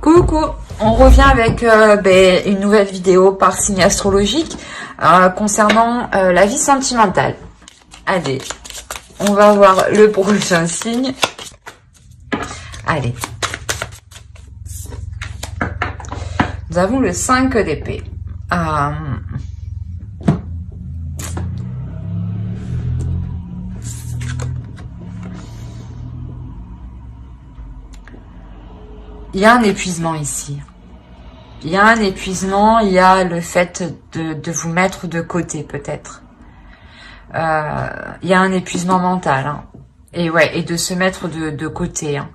Coucou, on revient avec une nouvelle vidéo par signe astrologique concernant la vie sentimentale. Allez, on va voir le prochain signe. Allez. Nous avons le 5 d'épée. Il y a un épuisement ici. Il y a un épuisement, il y a le fait de vous mettre de côté peut-être. Il y a un épuisement mental. Hein. Et ouais, et de se mettre de côté. Hein.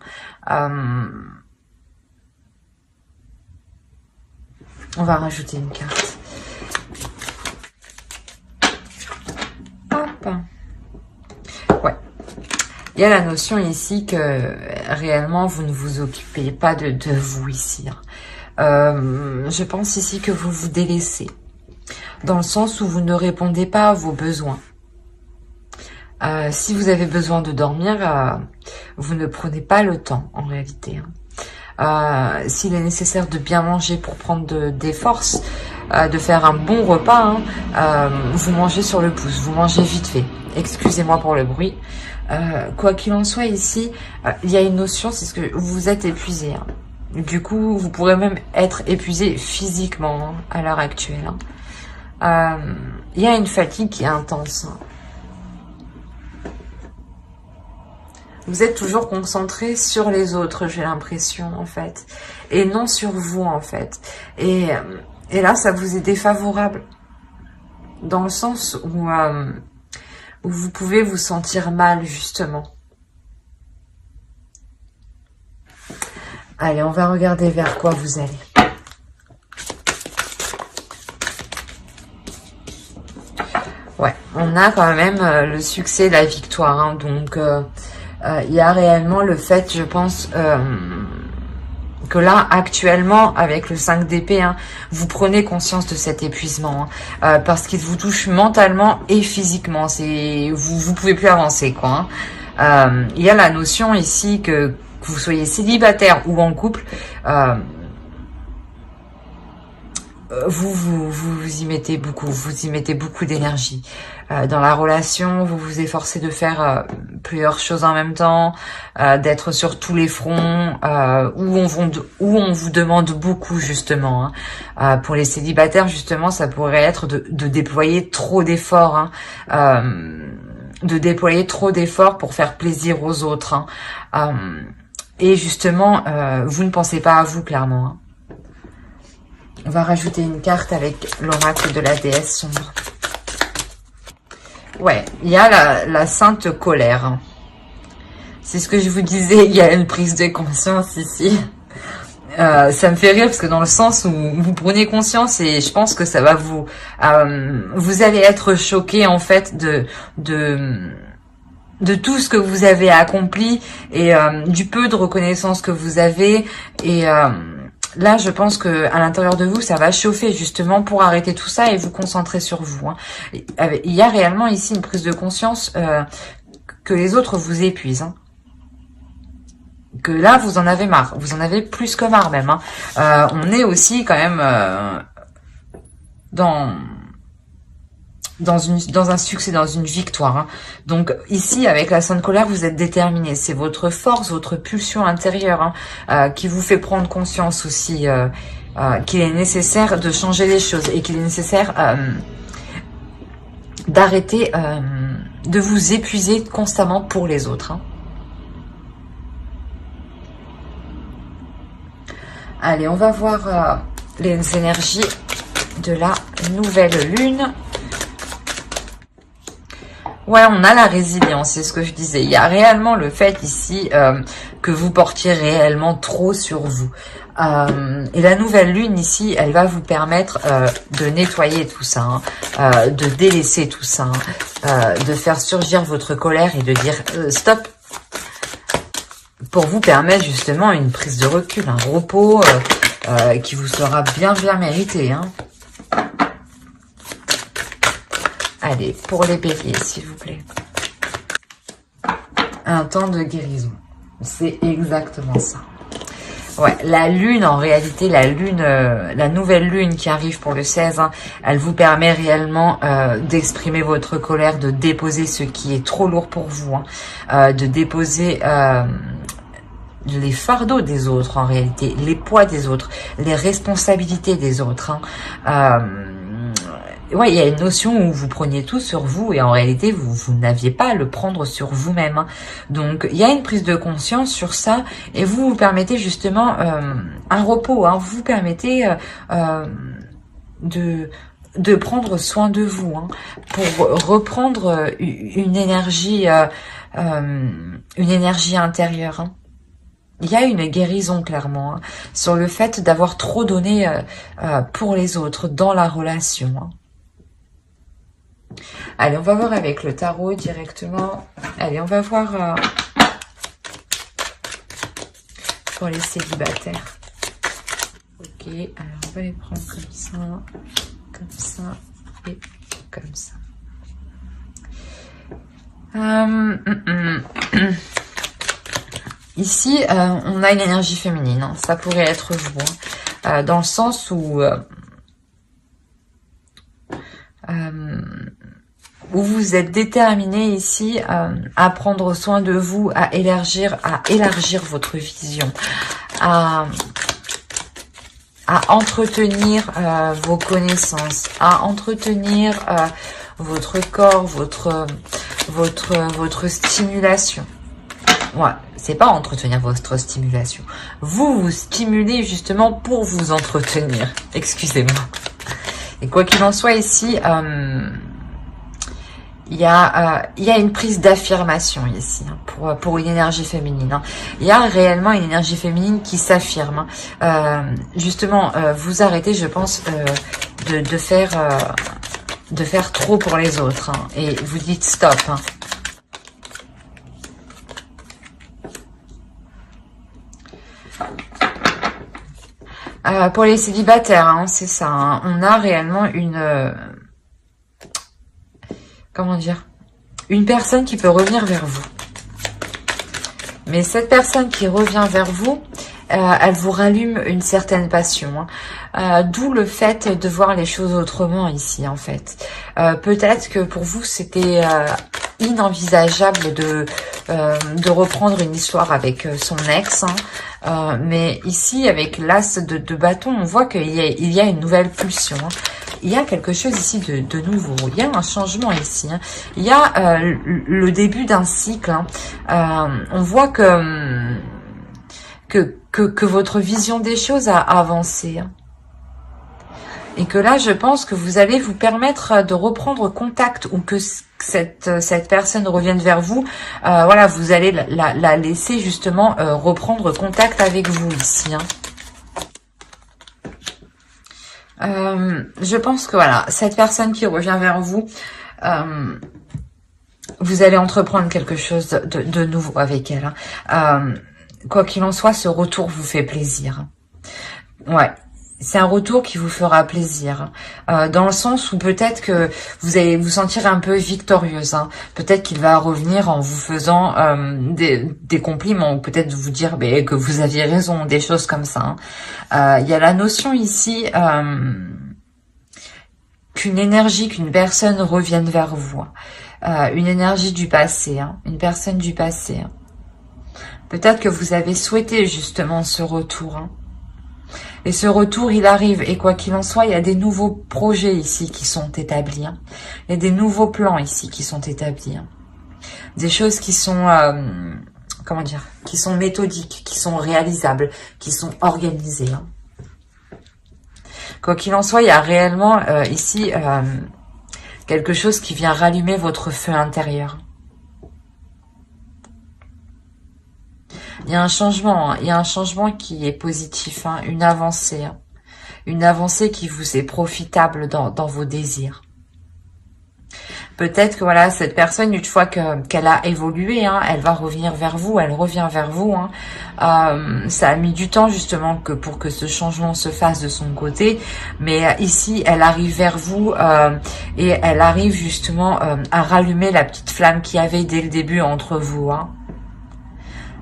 On va rajouter une carte. Hop. Ouais. Il y a la notion ici que réellement vous ne vous occupez pas de vous ici. Je pense ici que vous vous délaissez. Dans le sens où vous ne répondez pas à vos besoins. Si vous avez besoin de dormir, vous ne prenez pas le temps en réalité. S'il est nécessaire de bien manger pour prendre des forces, de faire un bon repas, vous mangez sur le pouce, vous mangez vite fait. Excusez-moi pour le bruit. Quoi qu'il en soit ici, il y a une notion, c'est ce que vous êtes épuisé. Hein. Du coup, vous pourrez même être épuisé physiquement à l'heure actuelle. Il y a une fatigue qui est intense. Vous êtes toujours concentré sur les autres, j'ai l'impression, en fait. Et non sur vous, en fait. Et là, ça vous est défavorable. Dans le sens où vous pouvez vous sentir mal, justement. Allez, on va regarder vers quoi vous allez. Ouais, on a quand même le succès, la victoire. Hein, donc, il y a réellement le fait, je pense, que là, actuellement, avec le 5 d'épée, vous prenez conscience de cet épuisement. Parce qu'il vous touche mentalement et physiquement. Vous pouvez plus avancer, quoi. Il y a la notion ici que vous soyez célibataire ou en couple, vous y mettez beaucoup d'énergie. Dans la relation, vous vous efforcez de faire plusieurs choses en même temps, d'être sur tous les fronts, où on vous demande beaucoup justement. Pour les célibataires, justement, ça pourrait être de déployer trop d'efforts, de déployer trop d'efforts pour faire plaisir aux autres. Et justement, vous ne pensez pas à vous, clairement. On va rajouter une carte avec l'oracle de la déesse sombre. Ouais, il y a la sainte colère. C'est ce que je vous disais, il y a une prise de conscience ici. Ça me fait rire parce que dans le sens où vous prenez conscience et je pense que ça va vous allez être choqué en fait de tout ce que vous avez accompli et du peu de reconnaissance que vous avez et là, je pense que à l'intérieur de vous, ça va chauffer justement pour arrêter tout ça et vous concentrer sur vous. Hein. Il y a réellement ici une prise de conscience que les autres vous épuisent. Hein. Que là, vous en avez marre. Vous en avez plus que marre même. Hein. On est aussi quand même dans un succès, dans une victoire. Hein. Donc ici, avec la sainte colère, vous êtes déterminé. C'est votre force, votre pulsion intérieure qui vous fait prendre conscience aussi qu'il est nécessaire de changer les choses et qu'il est nécessaire d'arrêter de vous épuiser constamment pour les autres. Hein. Allez, on va voir les énergies de la nouvelle lune. Ouais, on a la résilience, c'est ce que je disais. Il y a réellement le fait ici que vous portiez réellement trop sur vous. Et la nouvelle lune ici, elle va vous permettre de nettoyer tout ça, de délaisser tout ça, de faire surgir votre colère et de dire stop, pour vous permettre justement une prise de recul, un repos qui vous sera bien mérité. Hein. Allez, pour les béliers, s'il vous plaît. Un temps de guérison. C'est exactement ça. Ouais, la lune, en réalité, la lune, la nouvelle lune qui arrive pour le 16, hein, elle vous permet réellement d'exprimer votre colère, de déposer ce qui est trop lourd pour vous, hein, de déposer les fardeaux des autres, en réalité, les poids des autres, les responsabilités des autres. Hein. Ouais, il y a une notion où vous preniez tout sur vous et en réalité, vous n'aviez pas à le prendre sur vous-même. Hein. Donc, il y a une prise de conscience sur ça et vous vous permettez justement un repos. Hein. Vous vous permettez de prendre soin de vous hein, pour reprendre une énergie intérieure. Hein. Il y a une guérison clairement hein, sur le fait d'avoir trop donné pour les autres dans la relation. Hein. Allez, on va voir avec le tarot directement. Allez, on va voir pour les célibataires. Ok, alors on va les prendre comme ça et comme ça. Ici, on a une énergie féminine. Hein. Ça pourrait être vous. Hein. Dans le sens où vous êtes déterminé ici à prendre soin de vous, à élargir votre vision, à entretenir vos connaissances, à entretenir votre corps, votre stimulation. Ouais, c'est pas entretenir votre stimulation. Vous vous stimulez justement pour vous entretenir. Excusez-moi. Et quoi qu'il en soit ici, il y a une prise d'affirmation ici hein, pour une énergie féminine. Hein. Il y a réellement une énergie féminine qui s'affirme. Hein. Justement, vous arrêtez, je pense, de faire trop pour les autres. Hein, et vous dites stop. Hein. Pour les célibataires, hein, c'est ça. Hein, on a réellement comment dire, une personne qui peut revenir vers vous. Mais cette personne qui revient vers vous, elle vous rallume une certaine passion. Hein. D'où le fait de voir les choses autrement ici, en fait. Peut-être que pour vous, c'était inenvisageable de reprendre une histoire avec son ex. Hein. Mais ici, avec l'as de bâton, on voit qu'il y a une nouvelle pulsion. Hein. Il y a quelque chose ici de nouveau. Il y a un changement ici. Hein. Il y a le début d'un cycle. Hein. On voit que votre vision des choses a avancé. Hein. Et que là, je pense que vous allez vous permettre de reprendre contact ou que cette personne revienne vers vous. Voilà, vous allez la laisser justement reprendre contact avec vous ici. Hein. Je pense que voilà, cette personne qui revient vers vous, vous allez entreprendre quelque chose de nouveau avec elle. Hein. Quoi qu'il en soit, ce retour vous fait plaisir. Ouais. C'est un retour qui vous fera plaisir, dans le sens où peut-être que vous allez vous sentir un peu victorieuse. Hein. Peut-être qu'il va revenir en vous faisant des compliments, ou peut-être vous dire que vous aviez raison, des choses comme ça. Hein. Il y a la notion ici qu'une personne revienne vers vous. Une énergie du passé, hein. Une personne du passé. Hein. Peut-être que vous avez souhaité justement ce retour. Hein. Et ce retour, il arrive. Et quoi qu'il en soit, il y a des nouveaux projets ici qui sont établis. Hein. Il y a des nouveaux plans ici qui sont établis. Hein. Des choses qui sont, comment dire, qui sont méthodiques, qui sont réalisables, qui sont organisées. Hein. Quoi qu'il en soit, il y a réellement ici quelque chose qui vient rallumer votre feu intérieur. Il y a un changement, hein. Il y a un changement qui est positif, hein. Une avancée. Hein. Une avancée qui vous est profitable dans vos désirs. Peut-être que voilà, cette personne, une fois qu'elle a évolué, hein, elle va revenir vers vous, elle revient vers vous. Hein. Ça a mis du temps justement pour que ce changement se fasse de son côté. Mais ici, elle arrive vers vous et elle arrive justement à rallumer la petite flamme qu'il y avait dès le début entre vous. Hein.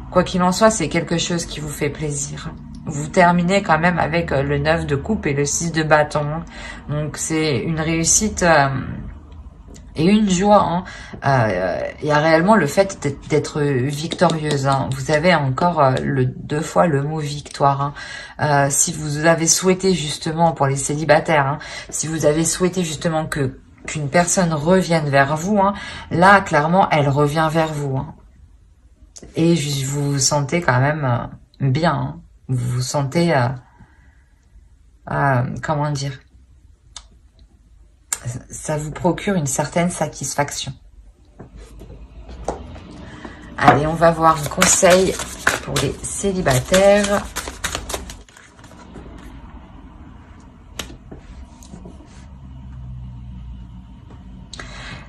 Quoi qu'il en soit, c'est quelque chose qui vous fait plaisir. vous terminez quand même avec le 9 de coupe et le 6 de bâton. Donc c'est une réussite et une joie. Hein. Il y a réellement le fait d'être victorieuse. Hein. Vous avez encore deux fois le mot victoire. Hein. Si vous avez souhaité justement, pour les célibataires, hein, si vous avez souhaité justement qu'une personne revienne vers vous, hein, là clairement elle revient vers vous. Hein. Et vous vous sentez quand même bien. Hein. Vous vous sentez, comment dire, ça vous procure une certaine satisfaction. Allez, on va voir un conseil pour les célibataires.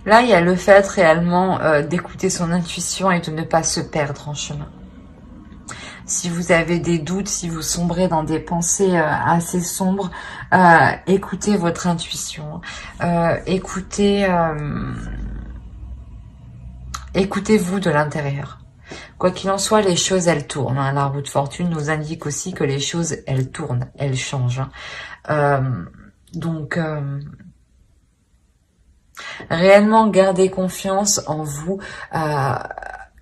Là, il y a le fait réellement d'écouter son intuition et de ne pas se perdre en chemin. Si vous avez des doutes, si vous sombrez dans des pensées assez sombres, écoutez votre intuition. Écoutez-vous de l'intérieur. Quoi qu'il en soit, les choses, elles tournent. Hein. La roue de fortune nous indique aussi que les choses, elles tournent, elles changent. Hein. Donc, réellement, gardez confiance en vous.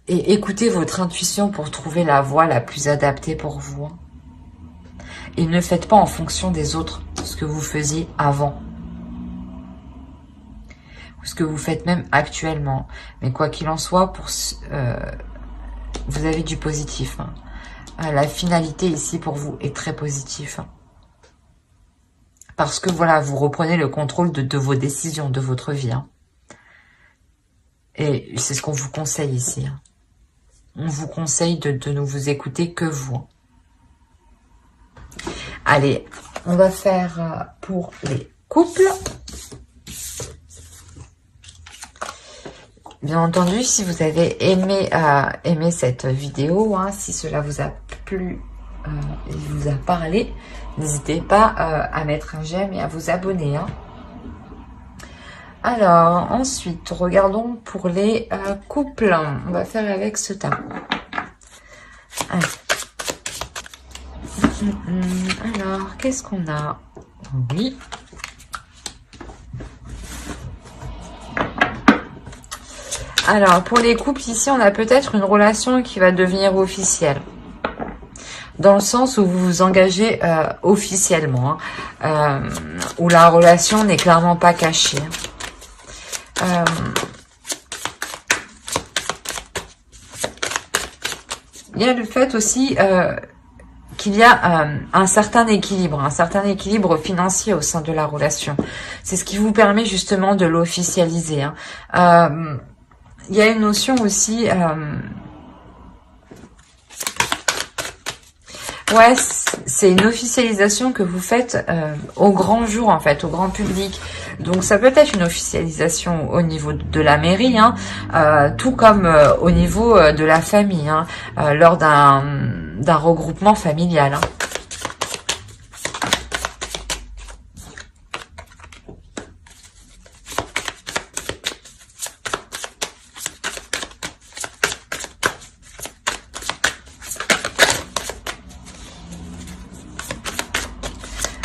Et écoutez votre intuition pour trouver la voie la plus adaptée pour vous. Et ne faites pas en fonction des autres ce que vous faisiez avant. Ou ce que vous faites même actuellement. Mais quoi qu'il en soit, vous avez du positif. Hein. La finalité ici pour vous est très positive. Parce que voilà, vous reprenez le contrôle de vos décisions, de votre vie. Hein. Et c'est ce qu'on vous conseille ici. Hein. On vous conseille de ne vous écouter que vous. Allez, on va faire pour les couples. Bien entendu, si vous avez aimé cette vidéo, hein, si cela vous a plu et vous a parlé, n'hésitez pas à mettre un j'aime et à vous abonner. Hein. Alors, ensuite, regardons pour les couples. On va faire avec ce tarot. Alors, qu'est-ce qu'on a? Oui. Alors, pour les couples, ici, on a peut-être une relation qui va devenir officielle. Dans le sens où vous vous engagez officiellement. Hein, où la relation n'est clairement pas cachée. Il y a le fait aussi qu'il y a un certain équilibre financier au sein de la relation. C'est ce qui vous permet justement de l'officialiser. Hein. Il y a une notion aussi... ouais, c'est une officialisation que vous faites au grand jour, en fait, au grand public. Donc, ça peut être une officialisation au niveau de la mairie, hein, tout comme au niveau de la famille, hein, lors d'un regroupement familial. Hein.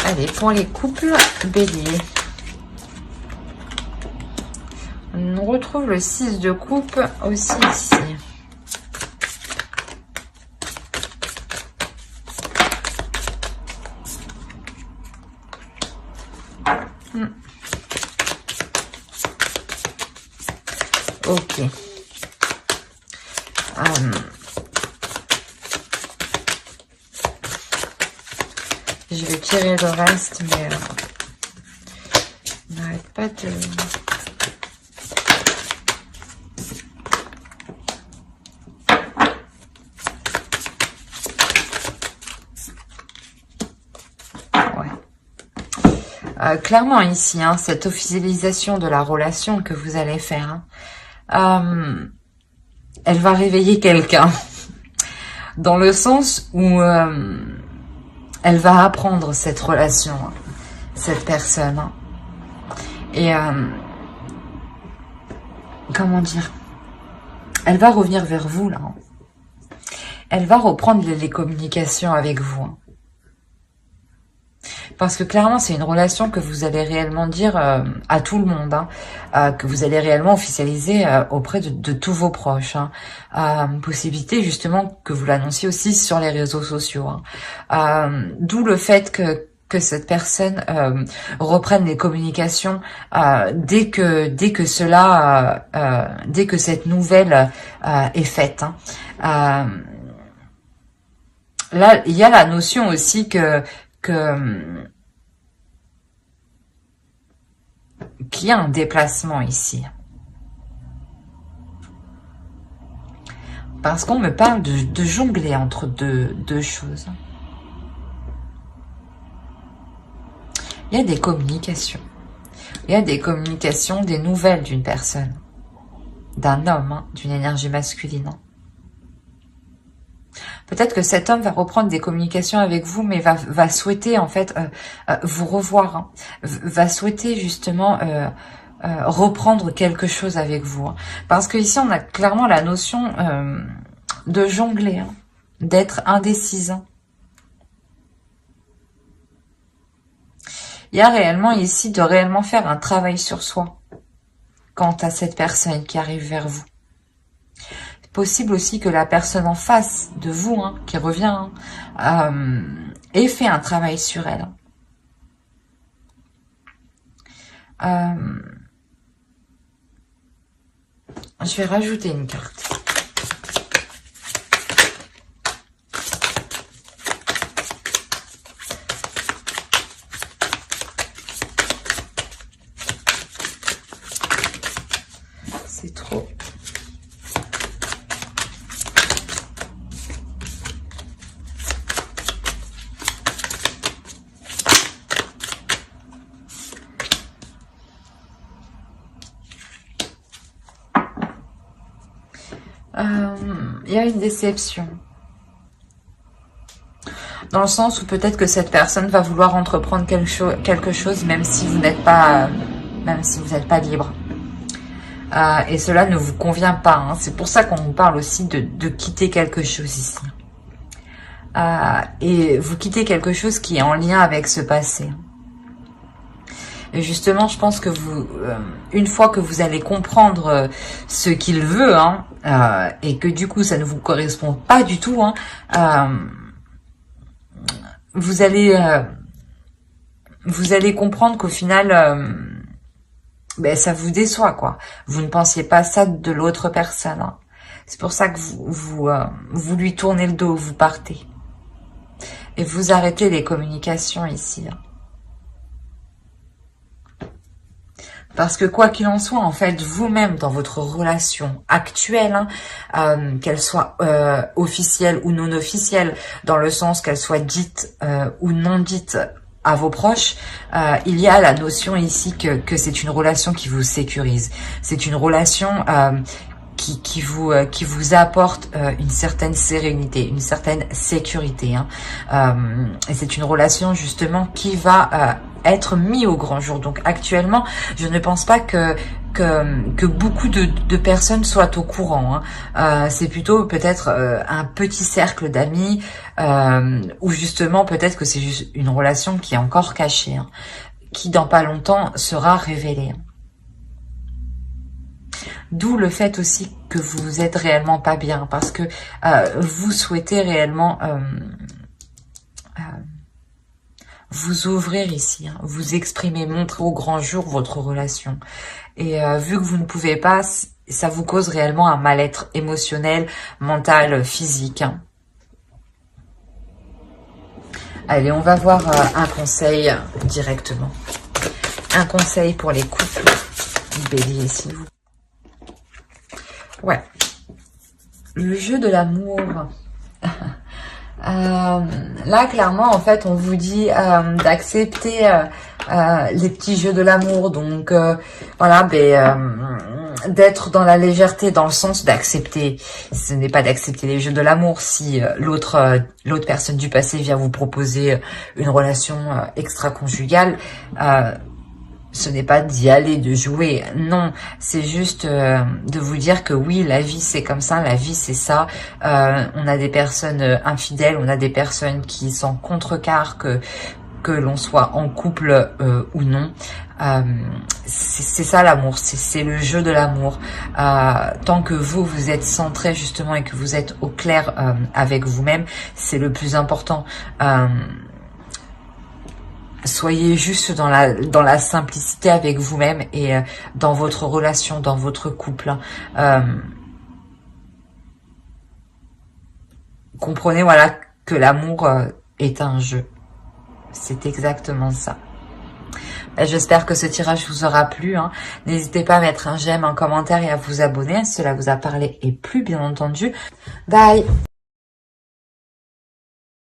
Allez, pour les couples béliers. On retrouve le 6 de coupe aussi ici. Ok. Je vais tirer le reste, mais on n'arrête pas de... Clairement ici, hein, cette officialisation de la relation que vous allez faire, hein, elle va réveiller quelqu'un. Dans le sens où elle va apprendre cette relation, hein, cette personne. Hein. Et comment dire, elle va revenir vers vous là. Hein. Elle va reprendre les communications avec vous. Hein. Parce que clairement, c'est une relation que vous allez réellement dire à tout le monde, hein, que vous allez réellement officialiser auprès de tous vos proches. Hein. Possibilité justement que vous l'annonciez aussi sur les réseaux sociaux. Hein. D'où le fait que cette personne reprenne les communications dès que cette nouvelle est faite. Hein. Là, il y a la notion aussi qu'il y a un déplacement ici. Parce qu'on me parle de jongler entre deux choses. Il y a des communications. Il y a des communications, des nouvelles d'une personne. D'un homme, hein, d'une énergie masculine. Peut-être que cet homme va reprendre des communications avec vous, mais va souhaiter en fait vous revoir. Hein. Va souhaiter justement reprendre quelque chose avec vous. Hein. Parce que ici, on a clairement la notion de jongler, hein, d'être indécise. Hein. Il y a réellement ici de réellement faire un travail sur soi quant à cette personne qui arrive vers vous. C'est possible aussi que la personne en face de vous, hein, qui revient, hein, ait fait un travail sur elle. Je vais rajouter une carte. C'est trop. Il y a une déception. Dans le sens où peut-être que cette personne va vouloir entreprendre quelque chose même si vous n'êtes pas libre. Et cela ne vous convient pas. Hein. C'est pour ça qu'on vous parle aussi de quitter quelque chose ici. Et vous quittez quelque chose qui est en lien avec ce passé. Et justement, je pense que vous, une fois que vous allez comprendre ce qu'il veut, hein, et que du coup, ça ne vous correspond pas du tout, hein, vous allez comprendre qu'au final, ça vous déçoit, quoi. Vous ne pensiez pas ça de l'autre personne. Hein. C'est pour ça que vous lui tournez le dos, vous partez. Et vous arrêtez les communications ici. Hein. Parce que quoi qu'il en soit, en fait, vous-même, dans votre relation actuelle, hein, qu'elle soit officielle ou non officielle, dans le sens qu'elle soit dite ou non dite à vos proches, il y a la notion ici que c'est une relation qui vous sécurise. C'est une relation qui vous apporte une certaine sérénité, une certaine sécurité. Hein. Et c'est une relation justement qui va être mise au grand jour. Donc actuellement, je ne pense pas que beaucoup de personnes soient au courant. Hein. C'est plutôt peut-être un petit cercle d'amis ou justement peut-être que c'est juste une relation qui est encore cachée, hein, qui dans pas longtemps sera révélée. D'où le fait aussi que vous êtes réellement pas bien, parce que vous souhaitez réellement vous ouvrir ici, hein, vous exprimer, montrer au grand jour votre relation. Et vu que vous ne pouvez pas, ça vous cause réellement un mal-être émotionnel, mental, physique. Hein. Allez, on va voir un conseil directement. Un conseil pour les couples. Bélier, s'il vous plaît. Ouais. Le jeu de l'amour. Là, clairement, en fait, on vous dit d'accepter les petits jeux de l'amour. Donc, voilà, d'être dans la légèreté, dans le sens d'accepter. Ce n'est pas d'accepter les jeux de l'amour si l'autre personne du passé vient vous proposer une relation extra-conjugale. Ce n'est pas d'y aller, de jouer, non, c'est juste de vous dire que oui, la vie c'est comme ça, la vie c'est ça. On a des personnes infidèles, on a des personnes qui s'en contrecarrent, que l'on soit en couple ou non. C'est ça l'amour, c'est le jeu de l'amour. Tant que vous êtes centré justement et que vous êtes au clair avec vous-même, c'est le plus important. Soyez juste dans la simplicité avec vous-même et dans votre relation, dans votre couple. Comprenez voilà que l'amour est un jeu. C'est exactement ça. J'espère que ce tirage vous aura plu. Hein. N'hésitez pas à mettre un j'aime, un commentaire et à vous abonner. Cela vous a parlé et plu, bien entendu. Bye!